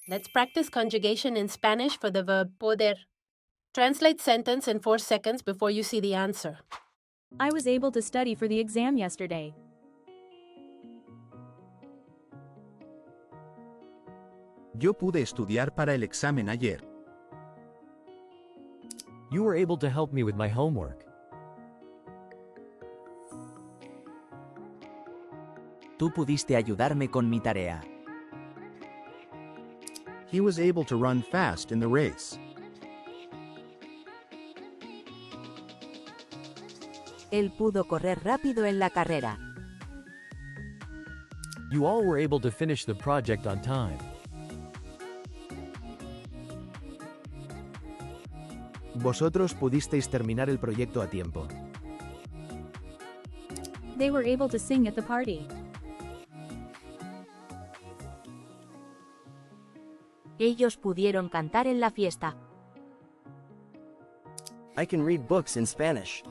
Let's practice conjugation in Spanish for the verb poder. Translate sentence in 4 seconds before you see the answer. I was able to study for the exam yesterday. Yo pude estudiar para el examen ayer. You were able to help me with my homework. Tú pudiste ayudarme con mi tarea. He was able to run fast in the race. Él pudo correr rápido en la carrera. You all were able to finish the project on time. Vosotros pudisteis terminar el proyecto a tiempo. They were able to sing at the party. Ellos pudieron cantar en la fiesta. I can read books in Spanish.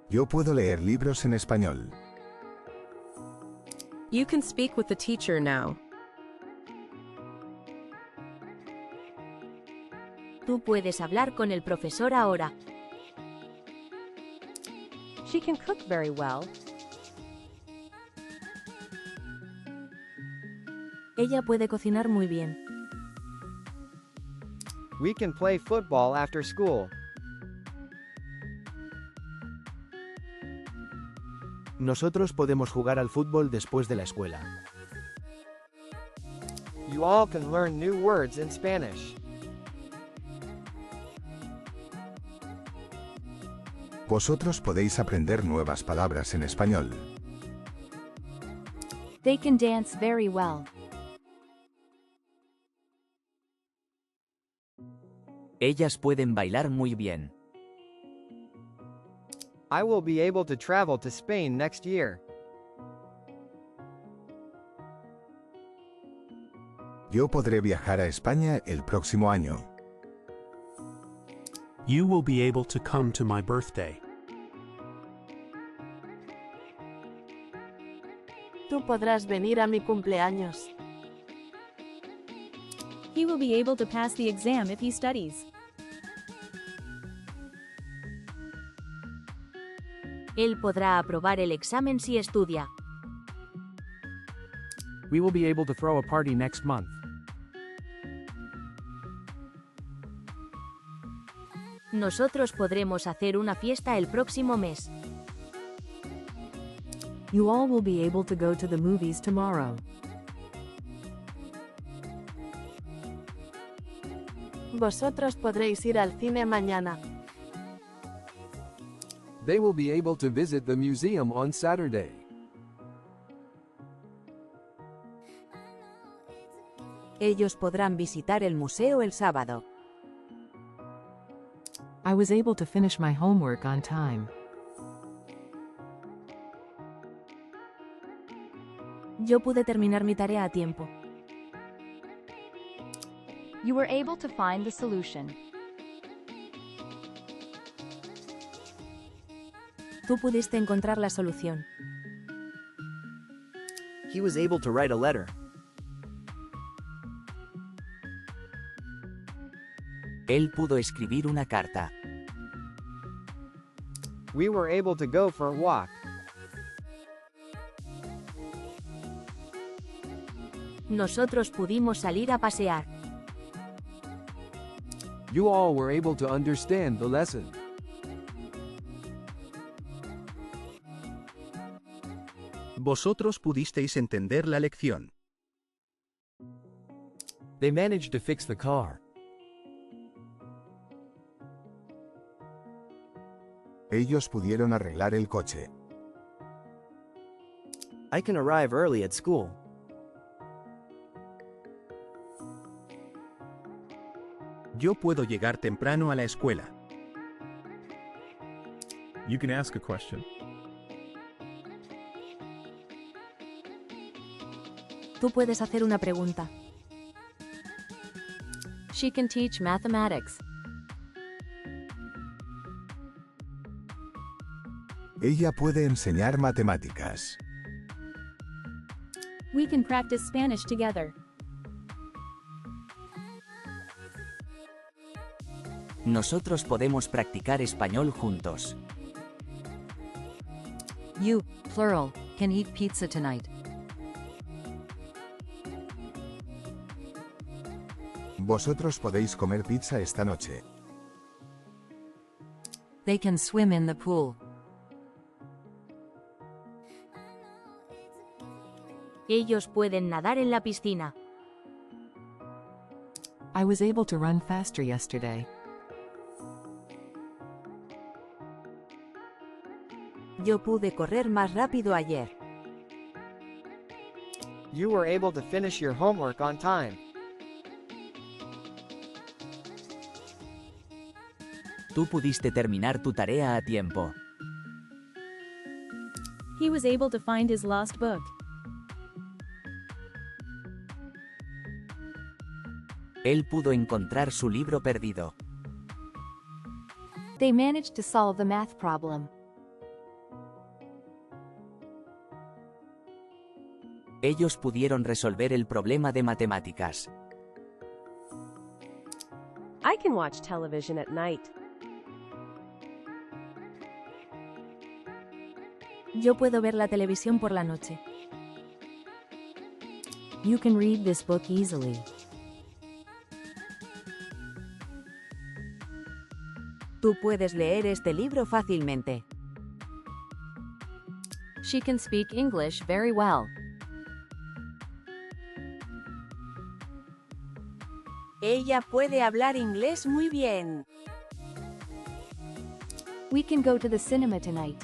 Yo puedo leer libros en español. You can speak with the teacher now. Tú puedes hablar con el profesor ahora. She can cook very well. Ella puede cocinar muy bien. We can play football after school. Nosotros podemos jugar al fútbol después de la escuela. You all can learn new words in Spanish. Vosotros podéis aprender nuevas palabras en español. They can dance very well. Ellas pueden bailar muy bien. I will be able to travel to Spain next year. Yo podré viajar a España el próximo año. You will be able to come to my birthday. Tú podrás venir a mi cumpleaños. He will be able to pass the exam if he studies. Él podrá aprobar el examen si estudia. We will be able to throw a party next month. Nosotros podremos hacer una fiesta el próximo mes. You all will be able to go to the movies tomorrow. Vosotros podréis ir al cine mañana. They will be able to visit the museum on Saturday. Ellos podrán visitar el museo el sábado. I was able to finish my homework on time. Yo pude terminar mi tarea a tiempo. You were able to find the solution. Tú pudiste encontrar la solución. He was able to write a letter. Él pudo escribir una carta. We were able to go for a walk. Nosotros pudimos salir a pasear. You all were able to understand the lesson. Vosotros pudisteis entender la lección. They managed to fix the car. Ellos pudieron arreglar el coche. I can arrive early at school. Yo puedo llegar temprano a la escuela. You can ask a question. Tú puedes hacer una pregunta. She can teach mathematics. Ella puede enseñar matemáticas. We can practice Spanish together. Nosotros podemos practicar español juntos. You, plural, can eat pizza tonight. Vosotros podéis comer pizza esta noche. They can swim in the pool. Ellos pueden nadar en la piscina. I was able to run faster yesterday. Yo pude correr más rápido ayer. You were able to finish your homework on time. Tú pudiste terminar tu tarea a tiempo. He was able to find his lost book. Él pudo encontrar su libro perdido. They managed to solve the math problem. Ellos pudieron resolver el problema de matemáticas. I can watch television at night. Yo puedo ver la televisión por la noche. You can read this book easily. Tú puedes leer este libro fácilmente. She can speak English very well. Ella puede hablar inglés muy bien. We can go to the cinema tonight.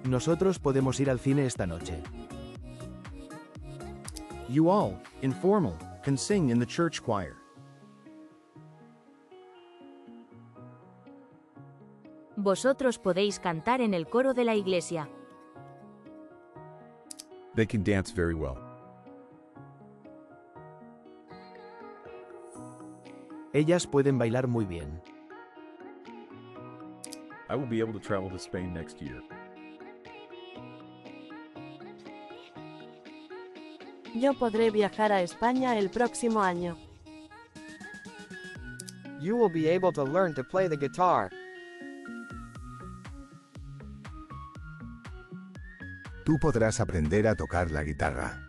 Nosotros podemos ir al cine esta noche. You all, informal, can sing in the church choir. Vosotros podéis cantar en el coro de la iglesia. They can dance very well. Ellas pueden bailar muy bien. I will be able to travel to Spain next year. Yo podré viajar a España el próximo año. You will be able to learn to play the guitar. Tú podrás aprender a tocar la guitarra.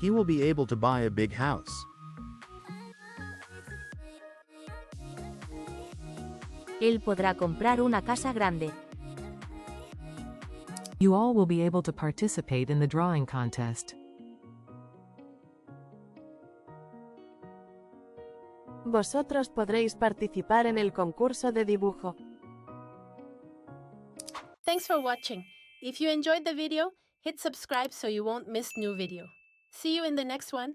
He will be able to buy a big house. Él podrá comprar una casa grande. You all will be able to participate in the drawing contest. Vosotros podréis participar en el concurso de dibujo. Thanks for watching. If you enjoyed the video, hit subscribe so you won't miss new video. See you in the next one.